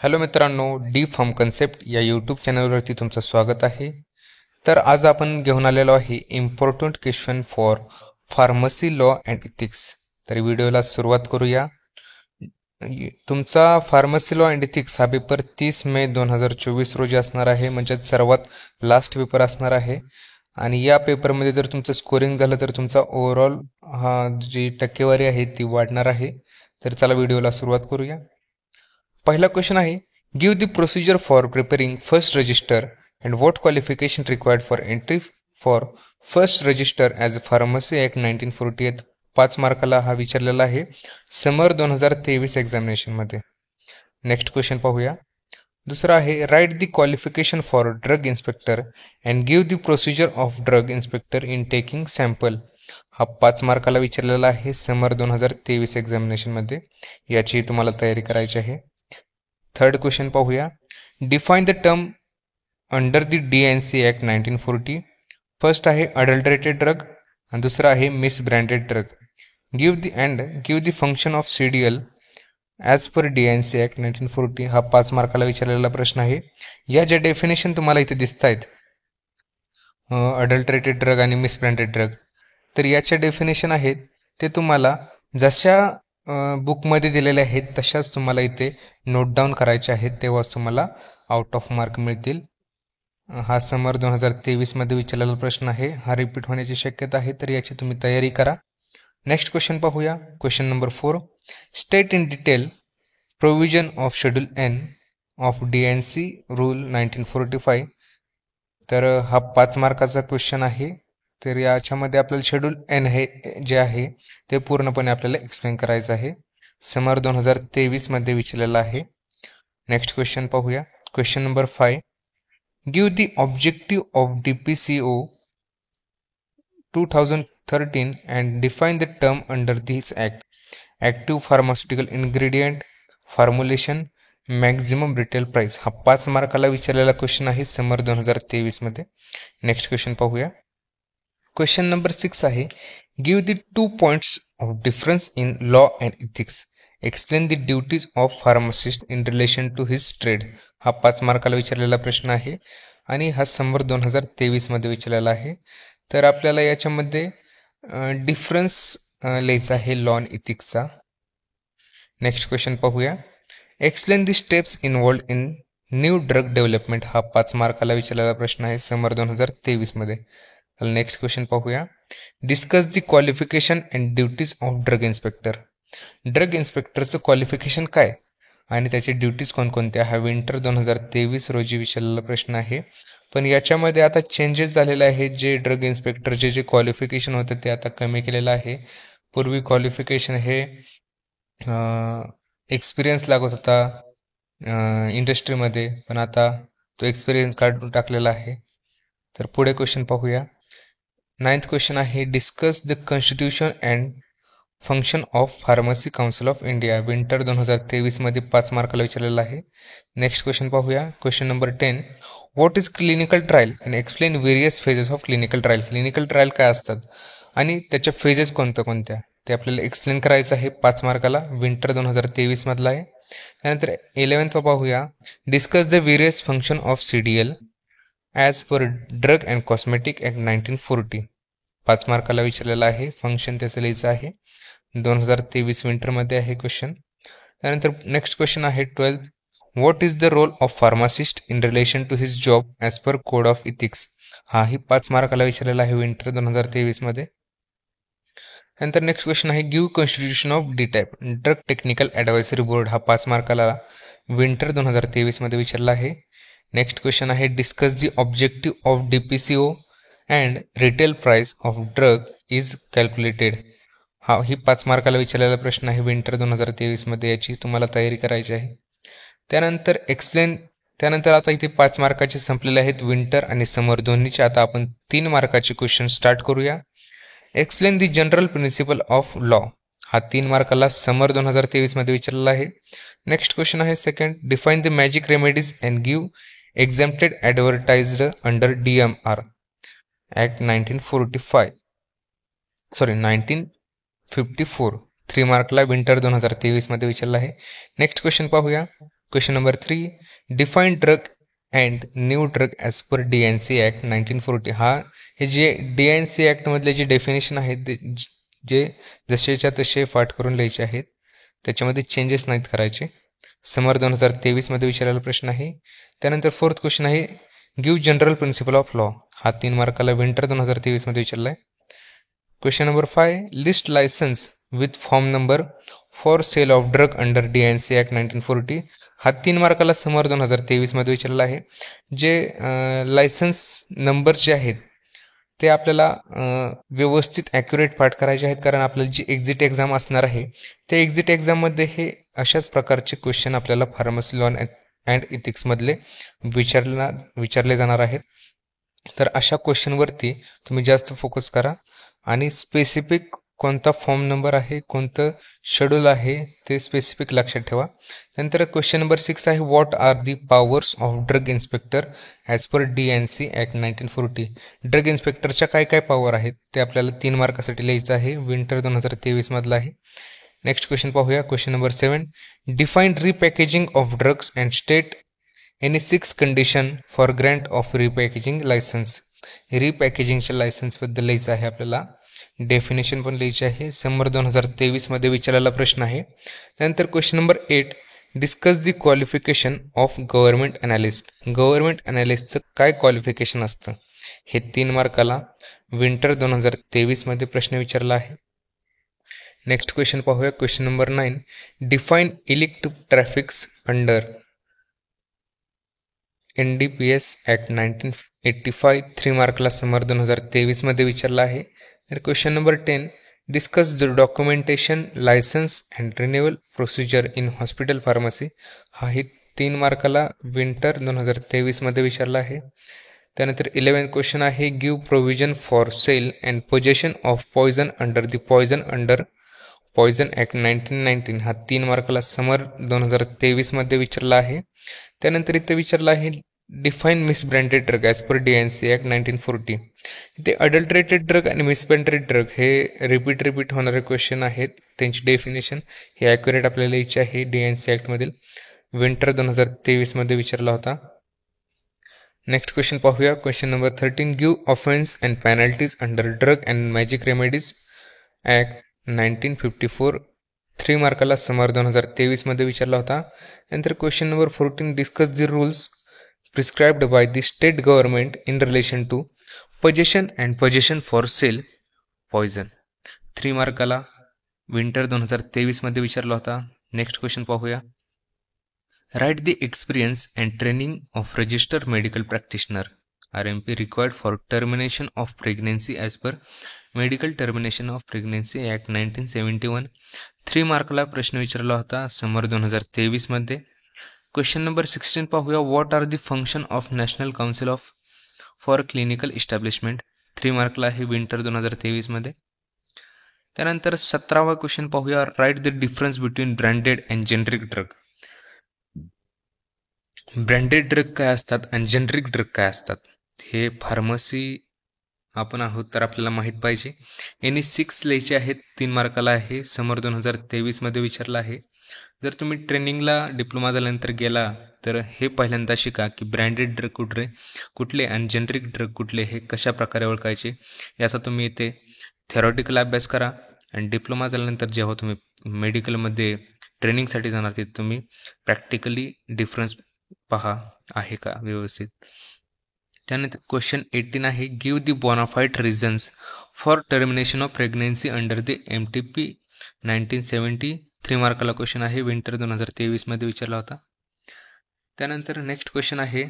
Hello मित्रांनो, D pharm concept या YouTube चॅनलवरती तुमचं स्वागत आहे. तर आज आपण घेऊन आलेलो आहे important question for pharmacy law and ethics. तर व्हिडिओला सुरुवात करूया. तुमचा फार्मसी लॉ अँड इथिक्स हा पेपर 30 मे 2024 रोजी असणार आहे, म्हणजे सर्वात लास्ट पेपर असणार आहे. आणि या पेपरमध्ये जर तुमचं स्कोरिंग झालं तर तुमचा ओव्हरऑल जी टक्केवारी आहे ती वाढणार आहे. तर चला व्हिडिओला सुरुवात करूया. पहिला क्वेश्चन आहे, give the procedure for preparing first resistor and what qualification required for entry for first resistor as pharmacy act 1948. 5 मार्काला हा विचारलेला आहे समर 2023 एक्झामिनेशनमध्ये. नेक्स्ट क्वेश्चन पाहूया. दुसरा आहे, write the qualification for drug inspector and give the procedure of drug inspector in taking sample. हा 5 मार्काला विचारलेला आहे समर 2023 एक्झामिनेशनमध्ये. याची तुम्हाला तयारी करायची आहे. थर्ड क्वेश्चन पाहूया. Define the term under the DNC act 1940. First आहे अडल्टरेटेड ड्रग आणि दुसरा आहे misbranded drug. Give the function of CDL as per DNC act 1940. हा 5 मार्काला विचारलेला प्रश्न आहे. या ज्या डेफिनेशन तुम्हाला इथे दिसत आहेत, अडल्टरेटेड ड्रग आणि मिसब्रँडेड ड्रग, तर याच्या डेफिनेशन आहेत ते तुम्हाला जशा बुकमध्ये दिलेले आहेत तशाच तुम्हाला इथे नोट डाऊन करायचे आहेत, तेव्हाच तुम्हाला आउट ऑफ मार्क मिळतील. हा समर 2023 मध्ये विचारलेला प्रश्न आहे. हा रिपीट होण्याची शक्यता आहे, तर याची तुम्ही तयारी करा. नेक्स्ट क्वेश्चन पाहूया. Question number 4. State in detail provision of schedule N of DNC rule 1945. तर हा 5 मार्काचा क्वेश्चन आहे. तर याच्यामध्ये आपल्याला शेड्यूल N हे जे आहे ते पूर्णपणे आपल्याला एक्सप्लेन करायचं आहे. समर 2023 मध्ये विचारलेला आहे. नेक्स्ट क्वेश्चन पाहूया. Question number 5. Give the objective of DPCO 2013 and define the term under this act. Active pharmaceutical ingredient, formulation, maximum retail price. हा 5 मार्काला विचारलेला क्वेश्चन आहे समर 2023 मध्ये. नेक्स्ट क्वेश्चन पाहूया. क्वेश्चन नंबर 6 आहे, give the 2 points of difference in law and ethics. Explain the duties of pharmacist in relation to his trade. हा 5 मार्काला विचारलेला प्रश्न आहे आणि हा समर 2023 मध्ये विचारलेला आहे. तर आपल्याला याच्यामध्ये डिफरन्स लिहायचा आहे लॉ अँड इथिक्सचा. नेक्स्ट क्वेश्चन पाहूया. Explain the steps involved in new drug development. हा 5 मार्काला विचारलेला प्रश्न आहे समर 2023 मध्ये. नेक्स्ट क्वेश्चन पाहूया. Discuss the qualification and duties of drug inspector. Drug इन्स्पेक्टरचं क्वालिफिकेशन काय आणि त्याचे ड्युटीज कोणकोणत्या, हा विंटर 2023 रोजी विचारलेला प्रश्न आहे. पण याच्यामध्ये आता चेंजेस झालेले आहेत. जे ड्रग इन्स्पेक्टरचे जे क्वालिफिकेशन होतं ते आता कमी केलेलं आहे. पूर्वी क्वालिफिकेशन हे एक्सपिरियन्स लागत होता इंडस्ट्रीमध्ये, पण आता तो एक्सपिरियन्स काढून टाकलेला आहे. तर पुढे क्वेश्चन पाहूया. 9th क्वेश्चन आहे, discuss the constitution and function of pharmacy council of India. Winter 2023 मध्ये 5 मार्काला विचारलेला आहे. नेक्स्ट क्वेश्चन पाहूया. Question number 10. What is clinical trial and explain various phases of clinical trial. Clinical trial काय असतात आणि त्याच्या फेजेस कोणत्या ते आपल्याला एक्सप्लेन करायचं आहे. 5 मार्काला विंटर 2023 मधला आहे. त्यानंतर 11th पाहूया. Discuss the various function of CDL as per drug and cosmetic act 1940. 5 मार्काला विचारलेला आहे. फंक्शन त्याचं लिहायचं आहे. 2023 विंटरमध्ये आहे क्वेश्चन. त्यानंतर नेक्स्ट क्वेश्चन आहे 12th. What is the role of pharmacist in relation to his job as per code of ethics. हाही 5 मार्काला विचारलेला आहे विंटर 2023 मध्ये. नंतर नेक्स्ट क्वेश्चन आहे, give constitution of DTAP drug technical advisory board. हा 5 मार्काला विंटर 2023 मध्ये विचारला आहे. नेक्स्ट क्वेश्चन आहे, discuss the objective of DPCO and retail price of drug is calculated. ही 5 मार्काला विचारलेला प्रश्न आहे विंटर 2023 मध्ये. याची तुम्हाला तयारी करायची आहे. त्यानंतर आता इथे 5 मार्काचे संपलेले आहेत विंटर आणि समर दोन्हीचे. आता आपण 3 मार्काचे क्वेश्चन स्टार्ट करूया. Explain the general principle of law. हा 3 मार्काला समर 2023 मध्ये विचारलेला आहे. नेक्स्ट क्वेश्चन आहे second, define the magic remedies and give exempted advertised under DMR act 1954. 3 मार्कला विंटर 2023 मध्ये विचारला आहे. नेक्स्ट क्वेश्चन पाहूया. Question number 3, define drug and new drug as per DNC act 1940. हे जे DNC ॲक्टमधले जे डेफिनेशन आहेत ते जे जसेच्या तसे पाठ करून लिहायचे आहेत, त्याच्यामध्ये चेंजेस नाहीत करायचे. समर 2023मध्ये विचारलेला प्रश्न आहे. त्यानंतर 4th क्वेश्चन आहे, give general principle of law. 3 मार्काला विंटर 2023मध्ये विचारला आहे. Question number 5, list licence with form number for sale of drug under DNC act 1940. 3 मार्काला समर 2023मध्ये विचारला आहे. जे लायसन्स नंबर जे आहेत ते आपल्याला व्यवस्थित ॲक्युरेट पाठ करायचे आहेत, कारण आपल्याला जी एक्झिट एक्झाम असणार आहे त्या एक्झिट एक्झाममध्ये हे अशाच प्रकारचे क्वेश्चन आपल्याला फार्मसी लॉ अँड इथिक्समधले विचारले जाणार आहेत. तर अशा क्वेश्चनवरती तुम्ही जास्त फोकस करा आणि स्पेसिफिक कोणता फॉर्म नंबर आहे, कोणतं शेड्यूल आहे ते स्पेसिफिक लक्षात ठेवा. नंतर क्वेश्चन नंबर 6 आहे, what are the powers of drug inspector as per DNC act 1940. Drug इन्स्पेक्टरच्या काय काय पॉवर आहेत ते आपल्याला 3 मार्कासाठी लिहायचं आहे. विंटर 2023मधला आहे. नेक्स्ट क्वेश्चन पाहूया. Question number 7, define repackaging of drugs and state any 6 condition for grant of repackaging licence. रिपॅकेजिंगच्या लायसन्सबद्दल लिहायचं आहे आपल्याला. डेफिनेशन पण लिहायची आहे. समर 2023मध्ये विचारलेला प्रश्न आहे. त्यानंतर question number 8, discuss the qualification of government analyst. Government अनालिस्टचं काय क्वालिफिकेशन असतं हे 3 मार्काला विंटर 2023मध्ये प्रश्न विचारला आहे. नेक्स्ट क्वेश्चन पाहूया. Question number 9, define elective traffics under NDPS act 1985. 3 मार्कला समर 2023मध्ये विचारला आहे. तर question number 10, discuss the documentation licence and renewal procedure in hospital pharmacy. ही 3 मार्काला विंटर 2023मध्ये विचारला आहे. त्यानंतर 11th क्वेश्चन आहे, give provision for sale and possession of poison under the poison act 1919. 3 मार्काला समर 2023मध्ये विचारला आहे. त्यानंतर इथे विचारला आहे, define misbranded drug as per DNC act 1940. इथे अडल्ट्रेटेड ड्रग आणि मिसब्रँडेड ड्रग हे रिपीट होणारे क्वेश्चन आहेत. त्यांची डेफिनेशन ही ॲक्युरेट आपल्याला लिहायची आहे. DNC ॲक्टमधील विंटर 2023मध्ये विचारला होता. नेक्स्ट क्वेश्चन पाहूया. Question number 13, give offence and penalties under drug and magic remedies act 1954. 3 मार्काला समर 2023मध्ये विचारला होता. नंतर question number 14, discuss the rules prescribed by the state government in relation to possession for sale poison. 3 मार्काला winter 2023मध्ये विचारला होता. Next question पाहूया. Write the experience and training of registered medical practitioner RMP required for termination of pregnancy as per medical termination of pregnancy act 1971. 3 मार्कला प्रश्न विचारला होता summer 2023मध्ये. क्वेश्चन नंबर 16 पाहूया. What are the function of national council for clinical establishment. 3 मार्कला आहे winter 2023मध्ये. त्यानंतर 17वा क्वेश्चन पाहूया. Write the difference between branded and generic drug. Branded drug काय असतात आणि जेनरिक ड्रग काय असतात हे फार्मसी आपण आहोत तर आपल्याला माहीत पाहिजे. एनी 6 लिहायचे आहेत. 3 मार्काला आहे. समर 2023मध्ये विचारला आहे. जर तुम्ही ट्रेनिंगला डिप्लोमा झाल्यानंतर गेला तर हे पहिल्यांदा शिका की ब्रँडेड ड्रग कुठले आणि जेनरिक ड्रग कुठले हे कशा प्रकारे ओळखायचे याचा तुम्ही इथे थेरॉटिकल अभ्यास करा. आणि डिप्लोमा झाल्यानंतर जेव्हा तुम्ही मेडिकलमध्ये ट्रेनिंगसाठी जाणार तिथे तुम्ही प्रॅक्टिकली डिफरन्स पहा आहे का व्यवस्थित. त्यानंतर क्वेश्चन 18 आहे, give the bona fide reasons for termination of pregnancy under the MTP 1970. 3 मार्काला क्वेश्चन आहे. विंटर 2023मध्ये विचारला होता. त्यानंतर नेक्स्ट क्वेश्चन आहे,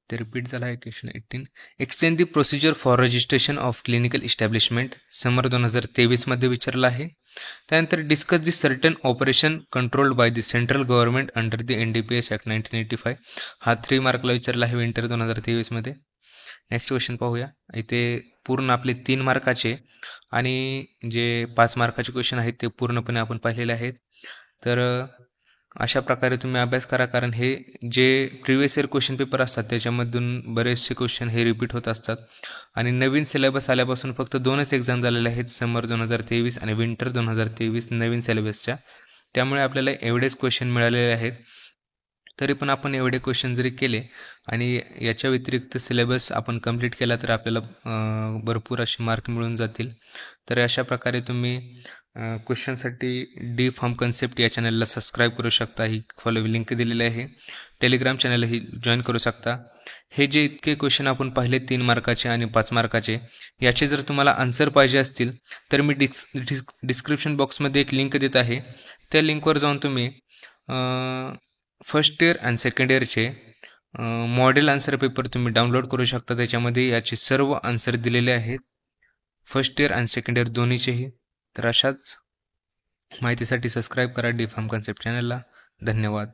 ते रिपीट झाला आहे. Question 18, explain the procedure for registration of clinical establishment. Summer 2023मध्ये विचारला आहे. त्यानंतर discuss the certain operation controlled by the central government under the NDPS act 1985. 3 मार्कला विचारला आहे विंटर 2023मध्ये. नेक्स्ट क्वेश्चन पाहूया. इथे पूर्ण आपले 3 मार्काचे आणि जे 5 मार्काचे क्वेश्चन आहेत ते पूर्णपणे आपण पाहिलेले आहेत. तर अशा प्रकारे तुम्ही अभ्यास करा, कारण हे जे प्रिव्हियस इयर क्वेश्चन पेपर असतात त्याच्यामधून बरेचसे क्वेश्चन हे रिपीट होत असतात. आणि नवीन सिलेबस आल्यापासून फक्त 2च एक्झाम झालेले आहेत, समर 2023 आणि विंटर 2023 नवीन सिलेबसच्या. त्यामुळे आपल्याला एवढेच क्वेश्चन मिळालेले आहेत. तरी पण आपण एवढे क्वेश्चन जरी केले आणि याच्या व्यतिरिक्त सिलेबस आपण कंप्लीट केला तर आपल्याला भरपूर असे मार्क मिळून जातील. तर अशा प्रकारे तुम्ही क्वेश्चनसाठी डी फॉर्म कन्सेप्ट या चॅनलला सबस्क्राईब करू शकता. ही फॉलो लिंक दिलेली आहे. टेलिग्राम चॅनलही जॉईन करू शकता. हे जे इतके क्वेश्चन आपण पाहिले 3 मार्काचे आणि 5 मार्काचे, याचे जर तुम्हाला आन्सर पाहिजे असतील तर मी डिस्क्रिप्शन बॉक्समध्ये एक लिंक देत आहे. त्या लिंकवर जाऊन तुम्ही फर्स्ट इयर आणि सेकंड इयरचे मॉडेल आन्सर पेपर तुम्ही डाउनलोड करू शकता. त्याच्यामध्ये याचे सर्व आन्सर दिलेले आहेत, फर्स्ट इयर आणि सेकंड इयर दोन्हीचेही. तर अशाच माहितीसाठी सबस्क्राईब करा डी फॉर्म कन्सेप्ट चॅनलला. धन्यवाद.